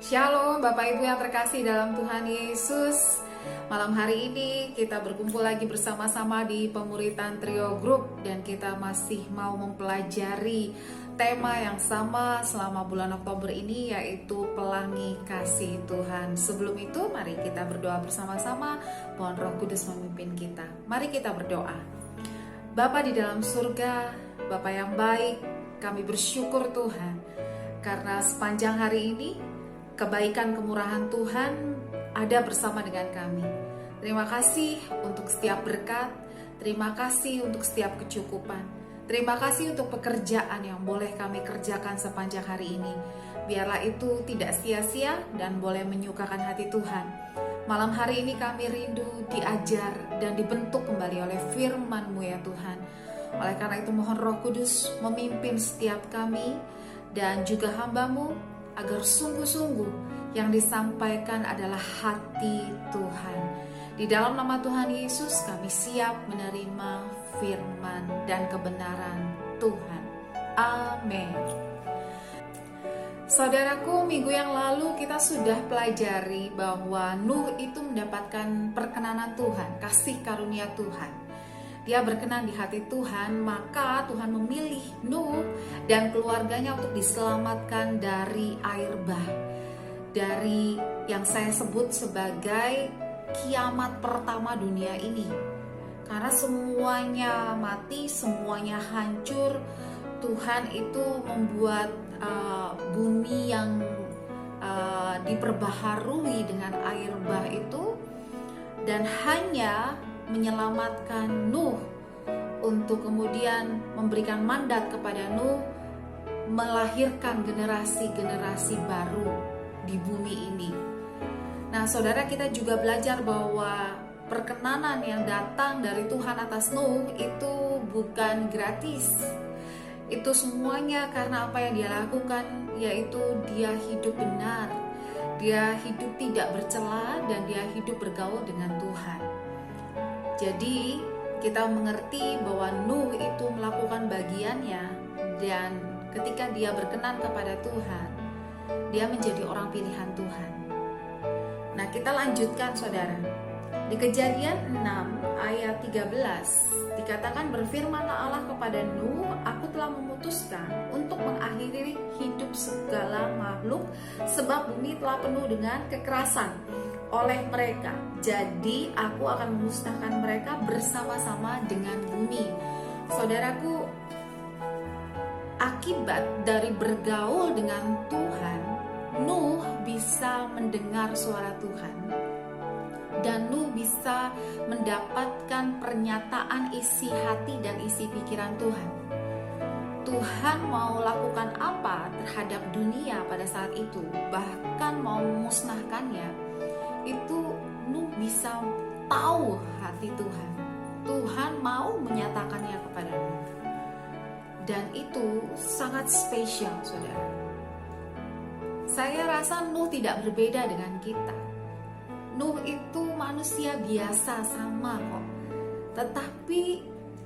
Shalom Bapak Ibu yang terkasih dalam Tuhan Yesus. Malam hari ini kita berkumpul lagi bersama-sama di Pemuritan Trio Group. Dan kita masih mau mempelajari tema yang sama selama bulan Oktober ini, yaitu Pelangi Kasih Tuhan. Sebelum itu mari kita berdoa bersama-sama. Mohon Roh Kudus memimpin kita. Mari kita berdoa. Bapa di dalam surga, Bapa yang baik, kami bersyukur Tuhan karena sepanjang hari ini kebaikan kemurahan Tuhan ada bersama dengan kami. Terima kasih untuk setiap berkat, terima kasih untuk setiap kecukupan, terima kasih untuk pekerjaan yang boleh kami kerjakan sepanjang hari ini. Biarlah itu tidak sia-sia dan boleh menyukakan hati Tuhan. Malam hari ini kami rindu diajar dan dibentuk kembali oleh firman-Mu ya Tuhan. Oleh karena itu mohon Roh Kudus memimpin setiap kami dan juga hamba-Mu, agar sungguh-sungguh yang disampaikan adalah hati Tuhan. Di dalam nama Tuhan Yesus kami siap menerima firman dan kebenaran Tuhan. Amin. Saudaraku, minggu yang lalu kita sudah pelajari bahwa Nuh itu mendapatkan perkenanan Tuhan, kasih karunia Tuhan. Dia berkenan di hati Tuhan, maka Tuhan memilih Nuh dan keluarganya untuk diselamatkan dari air bah, dari yang saya sebut sebagai kiamat pertama dunia ini. Karena semuanya mati, semuanya hancur, Tuhan itu membuat bumi yang diperbaharui dengan air bah itu, dan hanya menyelamatkan Nuh untuk kemudian memberikan mandat kepada Nuh melahirkan generasi-generasi baru di bumi ini. Nah, saudara, kita juga belajar bahwa perkenanan yang datang dari Tuhan atas Nuh itu bukan gratis. Itu semuanya karena apa yang dia lakukan, yaitu dia hidup benar, dia hidup tidak bercela, dan dia hidup bergaul dengan Tuhan. Jadi kita mengerti bahwa Nuh itu melakukan bagiannya, dan ketika dia berkenan kepada Tuhan, dia menjadi orang pilihan Tuhan. Nah, kita lanjutkan saudara. Di Kejadian 6 ayat 13 dikatakan, berfirmanlah Allah kepada Nuh, aku telah memutuskan untuk mengakhiri hidup segala makhluk, sebab bumi telah penuh dengan kekerasan oleh mereka. Jadi aku akan memusnahkan mereka bersama-sama dengan bumi. Saudaraku, akibat dari bergaul dengan Tuhan, Nuh bisa mendengar suara Tuhan, dan Nuh bisa mendapatkan pernyataan isi hati dan isi pikiran Tuhan. Tuhan mau lakukan apa terhadap dunia pada saat itu, bahkan mau memusnahkannya, itu Nuh bisa tahu hati Tuhan. Tuhan mau menyatakannya kepada Nuh, dan itu sangat spesial saudara. Saya rasa Nuh tidak berbeda dengan kita. Nuh itu manusia biasa sama kok, tetapi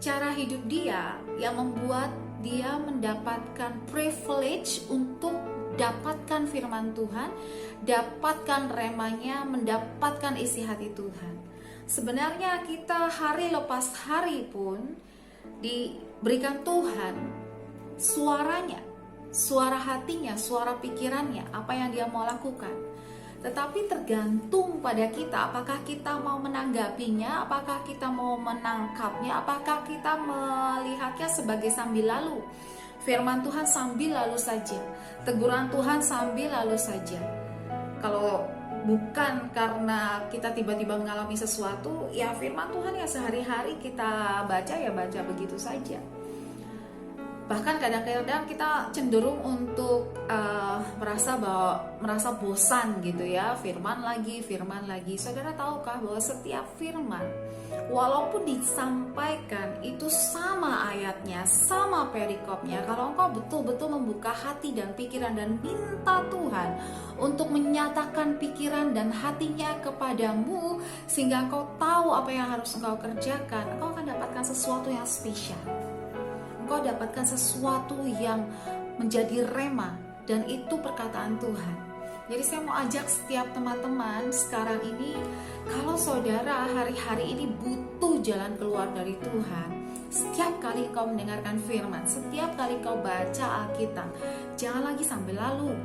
cara hidup dia yang membuat dia mendapatkan privilege untuk dapatkan firman Tuhan, dapatkan remanya, mendapatkan isi hati Tuhan. Sebenarnya kita hari lepas hari pun diberikan Tuhan suaranya, suara hatinya, suara pikirannya, apa yang dia mau lakukan. Tetapi tergantung pada kita, apakah kita mau menanggapinya, apakah kita mau menangkapnya, apakah kita melihatnya sebagai sambil lalu. Firman Tuhan sambil lalu saja, teguran Tuhan sambil lalu saja. Kalau bukan karena kita tiba-tiba mengalami sesuatu, ya firman Tuhan ya sehari-hari kita baca ya baca begitu saja. Bahkan kadang-kadang kita cenderung untuk merasa bosan gitu ya, firman lagi. Saudara tahukah bahwa setiap firman, walaupun disampaikan itu sama ayatnya, sama perikopnya, kalau engkau betul-betul membuka hati dan pikiran dan minta Tuhan untuk menyatakan pikiran dan hatinya kepadamu, sehingga engkau tahu apa yang harus engkau kerjakan, engkau akan dapatkan sesuatu yang spesial. Engkau dapatkan sesuatu yang menjadi rema, dan itu perkataan Tuhan. Jadi saya mau ajak setiap teman-teman sekarang ini, kalau saudara hari-hari ini butuh jalan keluar dari Tuhan, setiap kali kau mendengarkan firman, setiap kali kau baca Alkitab, jangan lagi sambil lalu,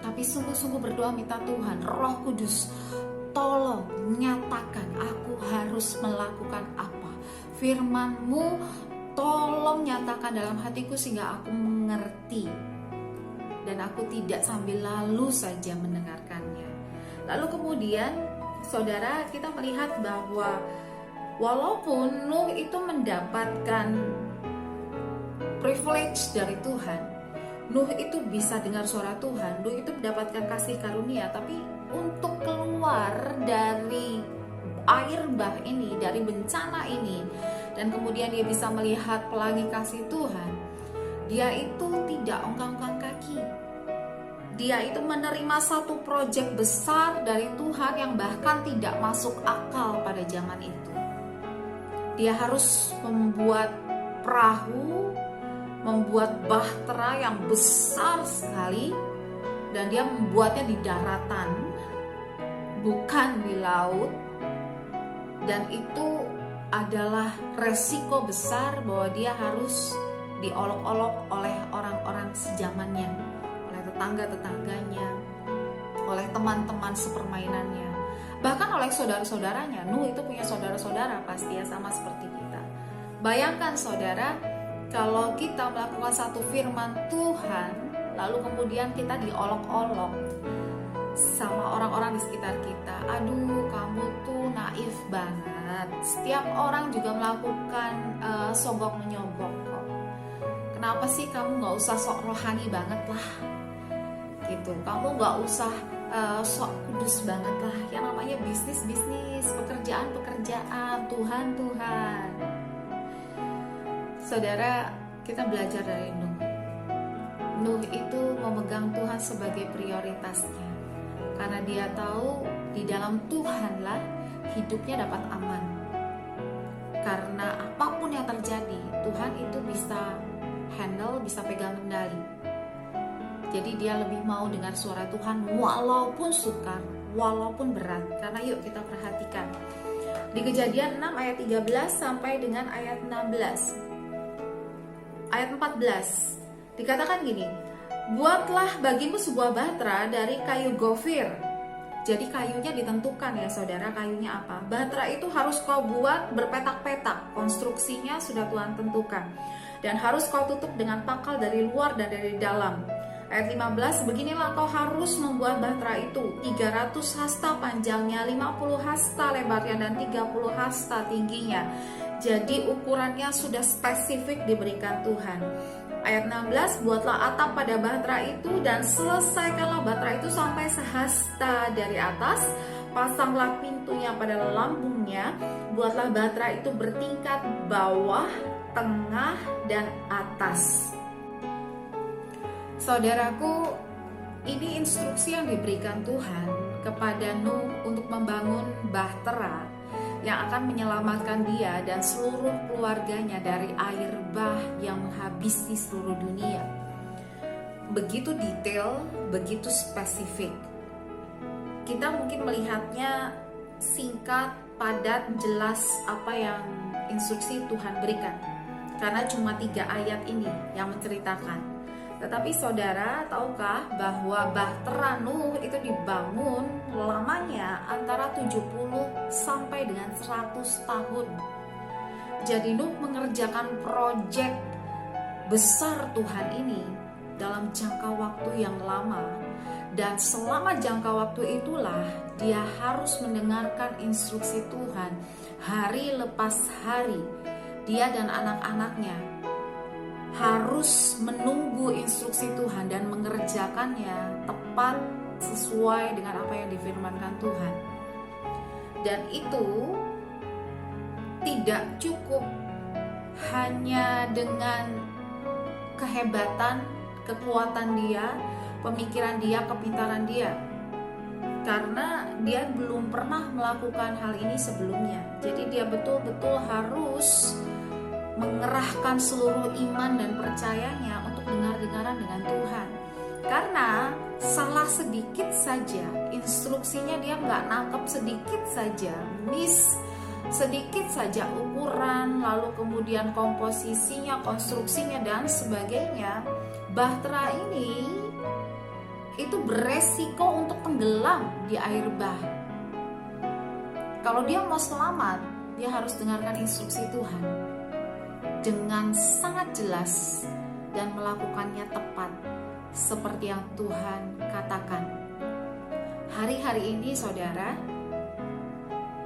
tapi sungguh-sungguh berdoa minta Tuhan, Roh Kudus, tolong nyatakan aku harus melakukan apa. Firman-Mu tolong nyatakan dalam hatiku sehingga aku mengerti dan aku tidak sambil lalu saja mendengarkannya. Lalu kemudian saudara, kita melihat bahwa walaupun Nuh itu mendapatkan privilege dari Tuhan, Nuh itu bisa dengar suara Tuhan, Nuh itu mendapatkan kasih karunia, tapi untuk keluar dari air bah ini, dari bencana ini, dan kemudian dia bisa melihat pelangi kasih Tuhan, dia itu tidak ongkang-ongkang kaki. Dia itu menerima satu proyek besar dari Tuhan yang bahkan tidak masuk akal pada zaman itu. Dia harus membuat perahu, membuat bahtera yang besar sekali, dan dia membuatnya di daratan, bukan di laut. Dan itu adalah resiko besar bahwa dia harus diolok-olok oleh orang-orang sejamannya, oleh tetangga-tetangganya, oleh teman-teman sepermainannya, bahkan oleh saudara-saudaranya. Nuh itu punya saudara-saudara pasti ya, sama seperti kita. Bayangkan saudara, kalau kita melakukan satu firman Tuhan, lalu kemudian kita diolok-olok sama orang-orang di sekitar kita. Aduh, kamu tuh naif banget. Setiap orang juga melakukan sogok menyogok kok. Kenapa sih kamu gak usah sok rohani banget lah gitu. Kamu gak usah sok kudus banget lah. Yang namanya bisnis, pekerjaan, Tuhan. Saudara, kita belajar dari Nuh. Nuh itu memegang Tuhan sebagai prioritasnya, karena dia tahu di dalam Tuhanlah hidupnya dapat aman. Karena apapun yang terjadi, Tuhan itu bisa handle, bisa pegang kendali. Jadi dia lebih mau dengar suara Tuhan walaupun sukar, walaupun berat. Karena yuk kita perhatikan di Kejadian 6 ayat 13 sampai dengan ayat 16. Ayat 14 dikatakan gini, buatlah bagimu sebuah bahtera dari kayu gofir. Jadi kayunya ditentukan ya saudara, kayunya apa? Bahtera itu harus kau buat berpetak-petak, konstruksinya sudah Tuhan tentukan. Dan harus kau tutup dengan pangkal dari luar dan dari dalam. Ayat 15, beginilah kau harus membuat bahtera itu, 300 hasta panjangnya, 50 hasta lebarnya, dan 30 hasta tingginya. Jadi ukurannya sudah spesifik diberikan Tuhan. Ayat 16, buatlah atap pada bahtera itu dan selesaikanlah bahtera itu sampai sehasta dari atas. Pasanglah pintunya pada lambungnya. Buatlah bahtera itu bertingkat bawah, tengah, dan atas. Saudaraku, ini instruksi yang diberikan Tuhan kepada Nuh untuk membangun bahtera yang akan menyelamatkan dia dan seluruh keluarganya dari air bah yang menghabisi seluruh dunia. Begitu detail, begitu spesifik. Kita mungkin melihatnya singkat, padat, jelas apa yang instruksi Tuhan berikan, karena cuma 3 ayat ini yang menceritakan. Tetapi saudara, tahukah bahwa bahtera Nuh itu dibangun lamanya antara 70 sampai dengan 100 tahun. Jadi Nuh mengerjakan proyek besar Tuhan ini dalam jangka waktu yang lama. Dan selama jangka waktu itulah dia harus mendengarkan instruksi Tuhan hari lepas hari. Dia dan anak-anaknya harus menunggu instruksi Tuhan dan mengerjakannya tepat sesuai dengan apa yang difirmankan Tuhan. Dan itu tidak cukup hanya dengan kehebatan, kekuatan dia, pemikiran dia, kepintaran dia, karena dia belum pernah melakukan hal ini sebelumnya. Jadi dia betul-betul harus mengerahkan seluruh iman dan percayanya untuk dengar-dengaran dengan Tuhan. Karena salah sedikit saja, instruksinya dia nggak nangkep, sedikit saja miss, sedikit saja ukuran, lalu kemudian komposisinya, konstruksinya dan sebagainya, bahtera ini itu beresiko untuk tenggelam di air bah. Kalau dia mau selamat, dia harus dengarkan instruksi Tuhan dengan sangat jelas dan melakukannya tepat seperti yang Tuhan katakan. Hari-hari ini saudara,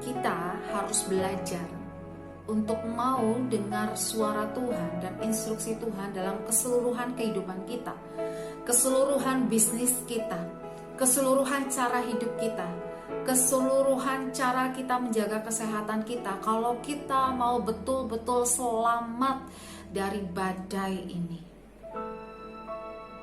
kita harus belajar untuk mau dengar suara Tuhan dan instruksi Tuhan dalam keseluruhan kehidupan kita, keseluruhan bisnis kita, keseluruhan cara hidup kita, keseluruhan cara kita menjaga kesehatan kita, kalau kita mau betul-betul selamat dari badai ini.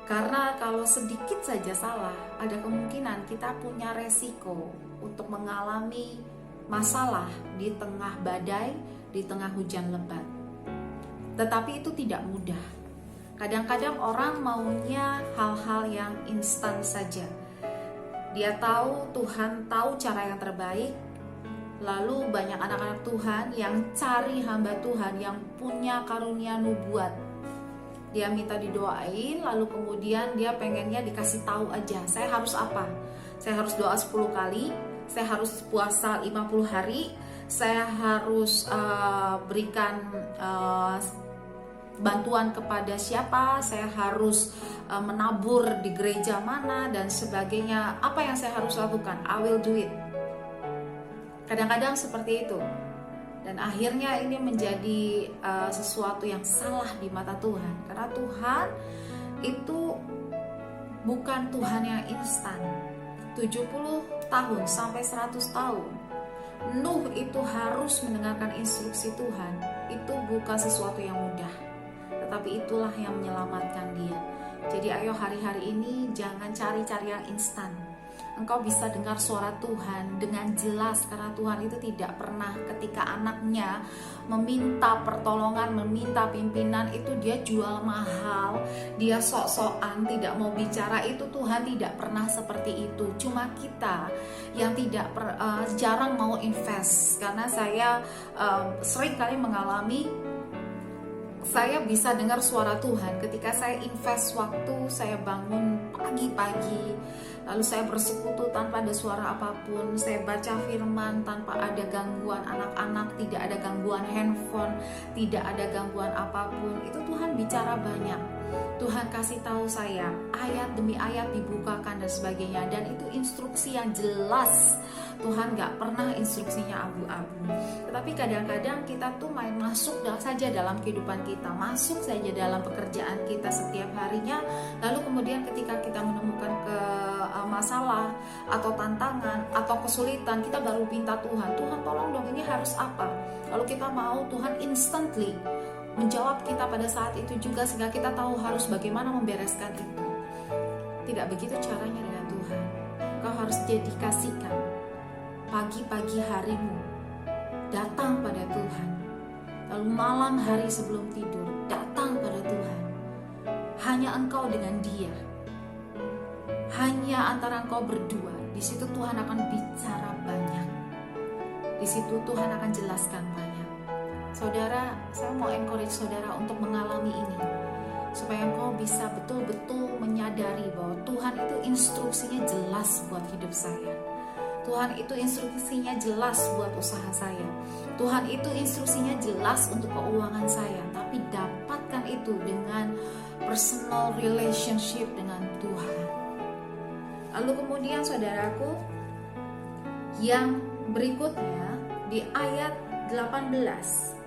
Karena kalau sedikit saja salah, ada kemungkinan kita punya resiko untuk mengalami masalah di tengah badai, di tengah hujan lebat. Tetapi itu tidak mudah. Kadang-kadang orang maunya hal-hal yang instan saja. Dia tahu, Tuhan tahu cara yang terbaik. Lalu banyak anak-anak Tuhan yang cari hamba Tuhan yang punya karunia nubuat. Dia minta didoain, lalu kemudian dia pengennya dikasih tahu aja, saya harus apa? Saya harus doa 10 kali, saya harus puasa 50 hari, saya harus berikan bantuan kepada siapa, saya harus menabur di gereja mana dan sebagainya. Apa yang saya harus lakukan? I will do it. Kadang-kadang seperti itu. Dan akhirnya ini menjadi sesuatu yang salah di mata Tuhan. Karena Tuhan itu bukan Tuhan yang instan. 70 tahun sampai 100 tahun Nuh itu harus mendengarkan instruksi Tuhan. Itu bukan sesuatu yang mudah, tetapi itulah yang menyelamatkan dia. Jadi ayo hari-hari ini jangan cari-cari yang instan. Engkau bisa dengar suara Tuhan dengan jelas, karena Tuhan itu tidak pernah ketika anaknya meminta pertolongan, meminta pimpinan, itu dia jual mahal, dia sok-sokan, tidak mau bicara. Itu Tuhan tidak pernah seperti itu. Cuma kita yang tidak jarang mau invest. Karena saya sering kali mengalami, saya bisa dengar suara Tuhan ketika saya invest waktu, saya bangun pagi-pagi, lalu saya bersekutu tanpa ada suara apapun, saya baca firman tanpa ada gangguan anak-anak, tidak ada gangguan handphone, tidak ada gangguan apapun. Itu Tuhan bicara banyak. Tuhan kasih tahu saya, ayat demi ayat dibukakan dan sebagainya. Dan itu instruksi yang jelas. Tuhan gak pernah instruksinya abu-abu. Tetapi kadang-kadang kita tuh main masuk saja dalam kehidupan kita, masuk saja dalam pekerjaan kita setiap harinya. Lalu kemudian ketika kita menemukan masalah atau tantangan atau kesulitan, kita baru minta Tuhan, Tuhan tolong dong, ini harus apa? Lalu kita mau Tuhan instantly menjawab kita pada saat itu juga, sehingga kita tahu harus bagaimana membereskan itu. Tidak begitu caranya dengan Tuhan. Kau harus dedikasikan pagi-pagi harimu datang pada Tuhan, lalu malam hari sebelum tidur datang pada Tuhan. Hanya engkau dengan Dia, hanya antara engkau berdua. Di situ Tuhan akan bicara banyak, di situ Tuhan akan jelaskan banyak. Saudara, saya mau encourage saudara untuk mengalami ini, supaya engkau bisa betul-betul menyadari bahwa Tuhan itu instruksinya jelas buat hidup saya. Tuhan itu instruksinya jelas buat usaha saya. Tuhan itu instruksinya jelas untuk keuangan saya. Tapi dapatkan itu dengan personal relationship dengan Tuhan. Lalu kemudian saudaraku, yang berikutnya di ayat 18,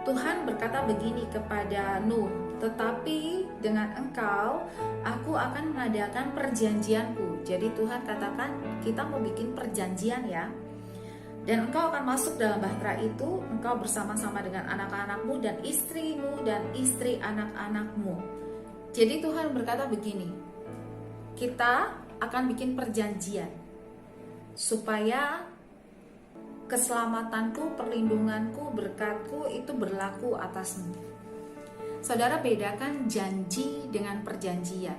Tuhan berkata begini kepada Nuh, tetapi dengan engkau aku akan mengadakan perjanjianku. Jadi Tuhan katakan kita mau bikin perjanjian ya. Dan engkau akan masuk dalam bahtera itu, engkau bersama-sama dengan anak-anakmu dan istrimu dan istri anak-anakmu. Jadi Tuhan berkata begini, kita akan bikin perjanjian supaya keselamatanku, perlindunganku, berkatku itu berlaku atasmu. Saudara, bedakan janji dengan perjanjian.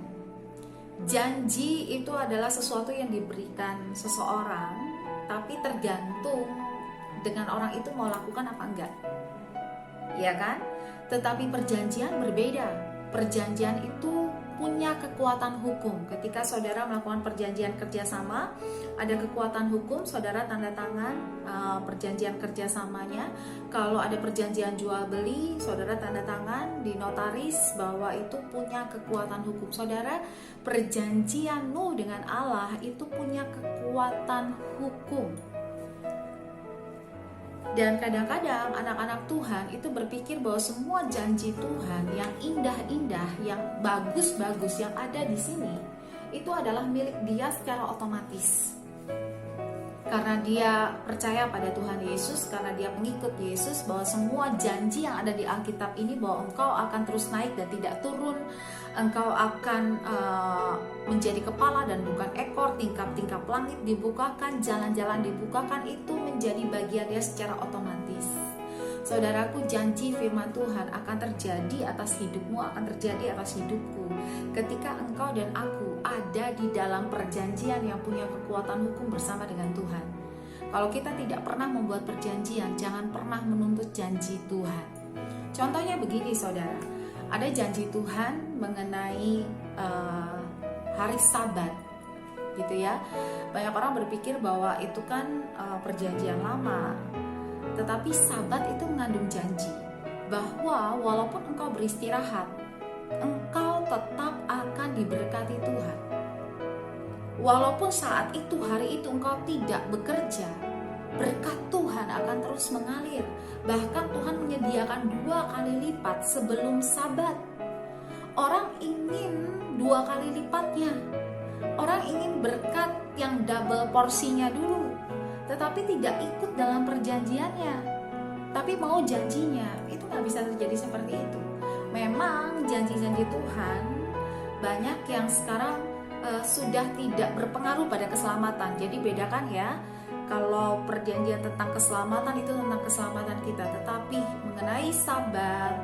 Janji itu adalah sesuatu yang diberikan seseorang, tapi tergantung dengan orang itu mau lakukan apa enggak, ya kan? Tetapi perjanjian berbeda. Perjanjian itu punya kekuatan hukum. Ketika saudara melakukan perjanjian kerjasama, ada kekuatan hukum, saudara tanda tangan perjanjian kerjasamanya. Kalau ada perjanjian jual beli, saudara tanda tangan di notaris bahwa itu punya kekuatan hukum. Saudara, perjanjian Nuh dengan Allah itu punya kekuatan hukum. Dan kadang-kadang anak-anak Tuhan itu berpikir bahwa semua janji Tuhan yang indah-indah, yang bagus-bagus yang ada di sini itu adalah milik dia secara otomatis. Karena dia percaya pada Tuhan Yesus, karena dia pengikut Yesus, bahwa semua janji yang ada di Alkitab ini bahwa engkau akan terus naik dan tidak turun, engkau akan menjadi kepala dan bukan ekor, tingkap-tingkap langit dibukakan, jalan-jalan dibukakan, itu menjadi bagian dia secara otomatis. Saudaraku, janji firman Tuhan akan terjadi atas hidupmu, akan terjadi atas hidupku ketika engkau dan aku ada di dalam perjanjian yang punya kekuatan hukum bersama dengan Tuhan. Kalau kita tidak pernah membuat perjanjian, jangan pernah menuntut janji Tuhan. Contohnya begini saudara, ada janji Tuhan mengenai hari Sabat, gitu ya. Banyak orang berpikir bahwa itu kan perjanjian lama. Tetapi Sabat itu mengandung janji bahwa walaupun engkau beristirahat, engkau tetap akan diberkati Tuhan. Walaupun saat itu, hari itu engkau tidak bekerja, berkat Tuhan akan terus mengalir. Bahkan Tuhan menyediakan 2 kali lipat sebelum Sabat. Orang ingin 2 kali lipatnya. Orang ingin berkat yang double porsinya dulu, tetapi tidak ikut dalam perjanjiannya, tapi mau janjinya. Itu gak bisa terjadi seperti itu. Memang janji-janji Tuhan banyak yang sekarang sudah tidak berpengaruh pada keselamatan. Jadi bedakan ya, kalau perjanjian tentang keselamatan itu tentang keselamatan kita, tetapi mengenai Sabat,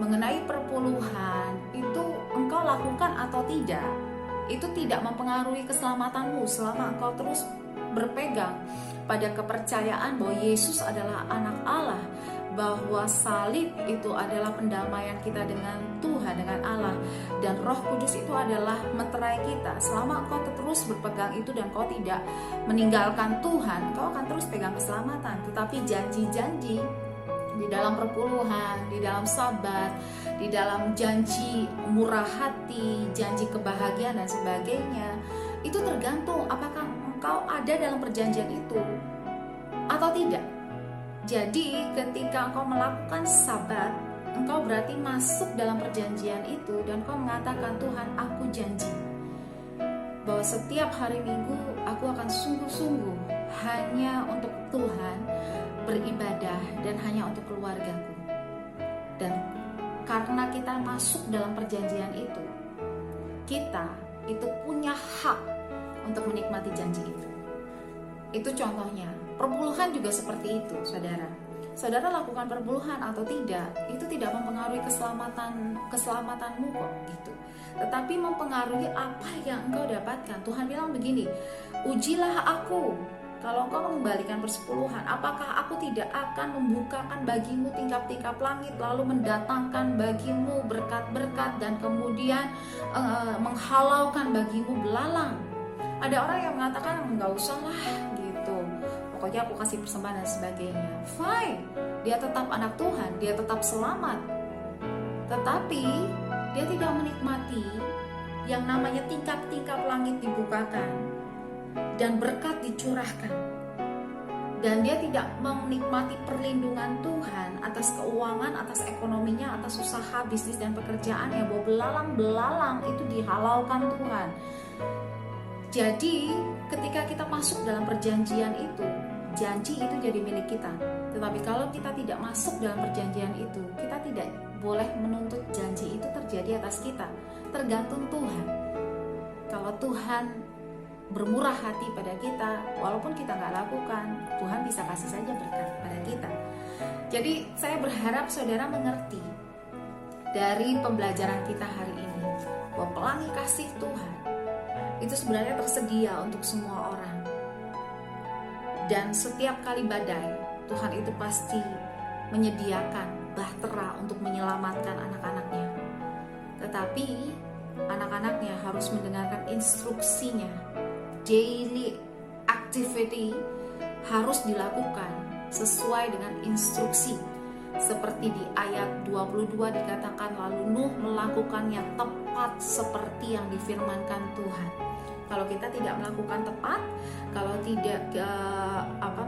mengenai perpuluhan, itu engkau lakukan atau tidak, itu tidak mempengaruhi keselamatanmu selama engkau terus berpegang pada kepercayaan bahwa Yesus adalah anak Allah, bahwa salib itu adalah pendamaian kita dengan Tuhan, dengan Allah, dan Roh Kudus itu adalah meterai kita. Selama engkau terus berpegang itu dan kau tidak meninggalkan Tuhan, kau akan terus pegang keselamatan. Tetapi janji-janji di dalam perpuluhan, di dalam Sabat, di dalam janji murah hati, janji kebahagiaan dan sebagainya, itu tergantung apakah engkau ada dalam perjanjian itu atau tidak. Jadi ketika engkau melakukan Sabat, engkau berarti masuk dalam perjanjian itu dan engkau mengatakan, Tuhan, aku janji bahwa setiap hari Minggu aku akan sungguh-sungguh hanya untuk Tuhan beribadah dan hanya untuk keluargaku. Dan karena kita masuk dalam perjanjian itu, kita itu punya hak untuk menikmati janji itu. Itu contohnya. Perpuluhan juga seperti itu, saudara. Saudara lakukan perpuluhan atau tidak, itu tidak mempengaruhi keselamatanmu kok, gitu. Tetapi mempengaruhi apa yang engkau dapatkan. Tuhan bilang begini, ujilah aku. Kalau engkau mengembalikan persepuluhan, apakah aku tidak akan membukakan bagimu tingkap-tingkap langit, lalu mendatangkan bagimu berkat-berkat dan kemudian menghalaukan bagimu belalang. Ada orang yang mengatakan, enggak usah lah gitu, pokoknya aku kasih persembahan dan sebagainya. Fine, dia tetap anak Tuhan, dia tetap selamat. Tetapi dia tidak menikmati yang namanya tingkap-tingkap langit dibukakan dan berkat dicurahkan. Dan dia tidak menikmati perlindungan Tuhan atas keuangan, atas ekonominya, atas usaha, bisnis dan pekerjaannya, bahwa belalang-belalang itu dihalalkan Tuhan. Jadi ketika kita masuk dalam perjanjian itu, janji itu jadi milik kita. Tetapi kalau kita tidak masuk dalam perjanjian itu, kita tidak boleh menuntut janji itu terjadi atas kita. Tergantung Tuhan. Kalau Tuhan bermurah hati pada kita, walaupun kita nggak lakukan, Tuhan bisa kasih saja berkat pada kita. Jadi saya berharap saudara mengerti dari pembelajaran kita hari ini bahwa pelangi kasih Tuhan itu sebenarnya tersedia untuk semua orang. Dan setiap kali badai, Tuhan itu pasti menyediakan bahtera untuk menyelamatkan anak-anaknya. Tetapi anak-anaknya harus mendengarkan instruksinya. Daily activity harus dilakukan sesuai dengan instruksi. Seperti di ayat 22 dikatakan, lalu Nuh melakukannya tepat seperti yang difirmankan Tuhan. Kalau kita tidak melakukan tepat, kalau tidak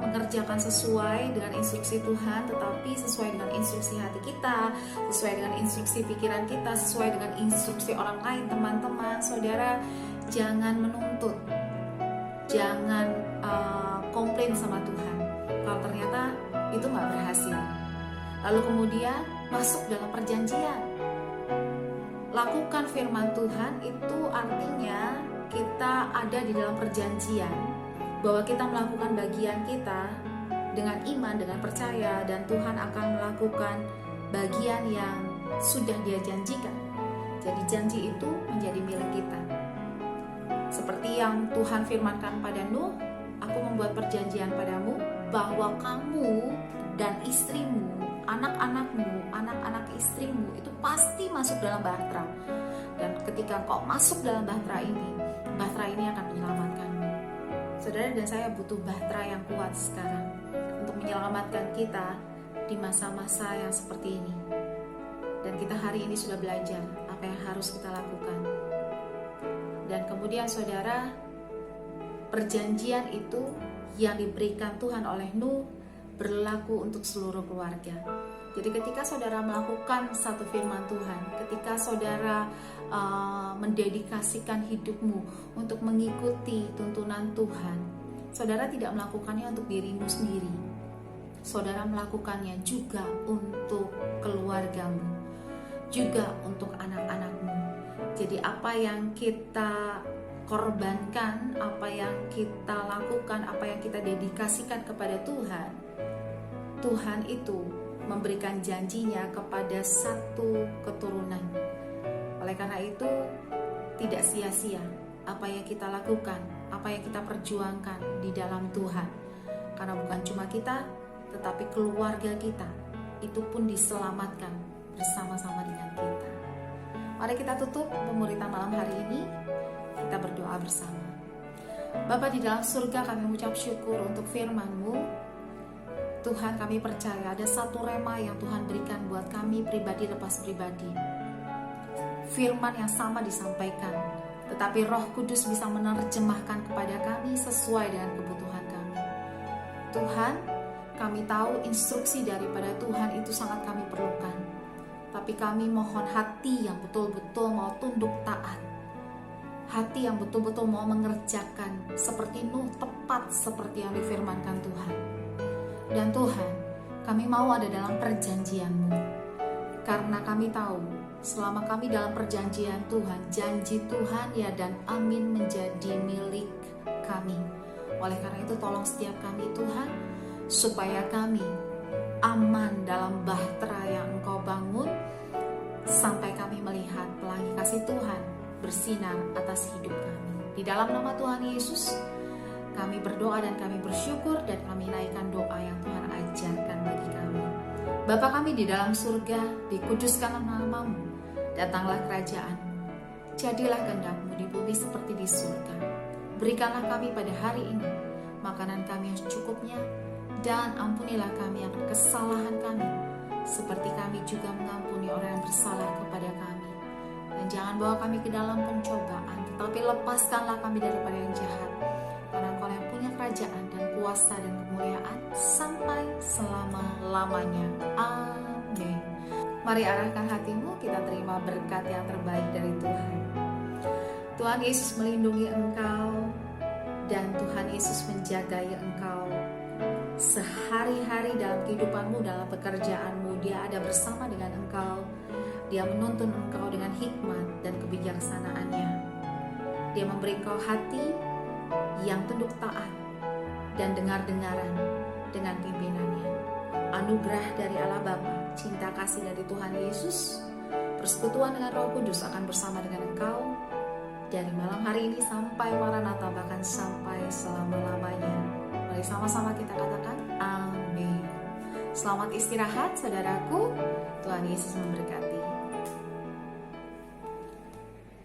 mengerjakan sesuai dengan instruksi Tuhan, tetapi sesuai dengan instruksi hati kita, sesuai dengan instruksi pikiran kita, sesuai dengan instruksi orang lain, teman-teman, saudara, jangan menuntut, jangan komplain sama Tuhan kalau ternyata itu nggak berhasil. Lalu kemudian masuk dalam perjanjian, lakukan firman Tuhan. Itu artinya kita ada di dalam perjanjian bahwa kita melakukan bagian kita dengan iman, dengan percaya, dan Tuhan akan melakukan bagian yang sudah Dia janjikan. Jadi janji itu menjadi milik kita. Seperti yang Tuhan firmankan pada Nuh, aku membuat perjanjian padamu bahwa kamu dan istrimu, anak-anakmu, anak-anak istrimu itu pasti masuk dalam bahtera. Dan ketika kau masuk dalam bahtera ini akan menyelamatkanmu. Saudara dan saya butuh bahtera yang kuat sekarang untuk menyelamatkan kita di masa-masa yang seperti ini. Dan kita hari ini sudah belajar apa yang harus kita lakukan. Dan kemudian saudara, perjanjian itu yang diberikan Tuhan oleh Nuh berlaku untuk seluruh keluarga. Jadi ketika saudara melakukan satu firman Tuhan, ketika saudara mendedikasikan hidupmu untuk mengikuti tuntunan Tuhan, saudara tidak melakukannya untuk dirimu sendiri. Saudara melakukannya juga untuk keluargamu, juga untuk anak-anakmu. Jadi apa yang kita korbankan, apa yang kita lakukan, apa yang kita dedikasikan kepada Tuhan, Tuhan itu memberikan janjinya kepada satu keturunan. Oleh karena itu tidak sia-sia apa yang kita lakukan, apa yang kita perjuangkan di dalam Tuhan. Karena bukan cuma kita, tetapi keluarga kita itu pun diselamatkan bersama-sama dengan kita. Mari kita tutup pemuritan malam hari ini. Kita berdoa bersama. Bapa di dalam surga, kami mengucap syukur untuk firman-Mu. Tuhan, kami percaya ada satu rema yang Tuhan berikan buat kami pribadi lepas pribadi. Firman yang sama disampaikan, tetapi Roh Kudus bisa menerjemahkan kepada kami sesuai dengan kebutuhan kami. Tuhan, kami tahu instruksi daripada Tuhan itu sangat kami perlukan. Tapi kami mohon hati yang betul-betul mau tunduk taat. Hati yang betul-betul mau mengerjakan seperti Nuh, tepat seperti yang difirmankan Tuhan. Dan Tuhan, kami mau ada dalam perjanjian-Mu. Karena kami tahu, selama kami dalam perjanjian Tuhan, janji Tuhan ya dan amin menjadi milik kami. Oleh karena itu tolong setiap kami Tuhan, supaya kami aman dalam bahtera yang Engkau bangun, sampai kami melihat pelangi kasih Tuhan bersinar atas hidup kami. Di dalam nama Tuhan Yesus, kami berdoa dan kami bersyukur dan kami naikkan doa yang Tuhan ajarkan bagi kami. Bapa kami di dalam surga, dikuduskanlah nama-Mu, datanglah kerajaan-Mu, jadilah kehendak-Mu di bumi seperti di surga. Berikanlah kami pada hari ini makanan kami yang secukupnya, dan ampunilah kami akan kesalahan kami, seperti kami juga mengampuni orang yang bersalah kepada kami. Dan jangan bawa kami ke dalam pencobaan, tetapi lepaskanlah kami daripada yang jahat. Karena Engkau yang punya kerajaan dan kuasa dan kemuliaan sampai selama-lamanya. Amin. Mari arahkan hatimu, kita terima berkat yang terbaik dari Tuhan. Tuhan Yesus melindungi engkau, dan Tuhan Yesus menjagai engkau. Sehari-hari dalam kehidupanmu, dalam pekerjaanmu, Dia ada bersama dengan engkau. Dia menuntun engkau dengan hikmat dan kebijaksanaannya. Dia memberi engkau hati yang tunduk taat dan dengar-dengaran dengan pimpinannya. Anugerah dari Allah Bapa, cinta kasih dari Tuhan Yesus, persekutuan dengan Roh Kudus akan bersama dengan engkau dari malam hari ini sampai Maranatha, bahkan sampai selama-lamanya. Mari sama-sama kita katakan amin. Selamat istirahat saudaraku, Tuhan Yesus memberkati.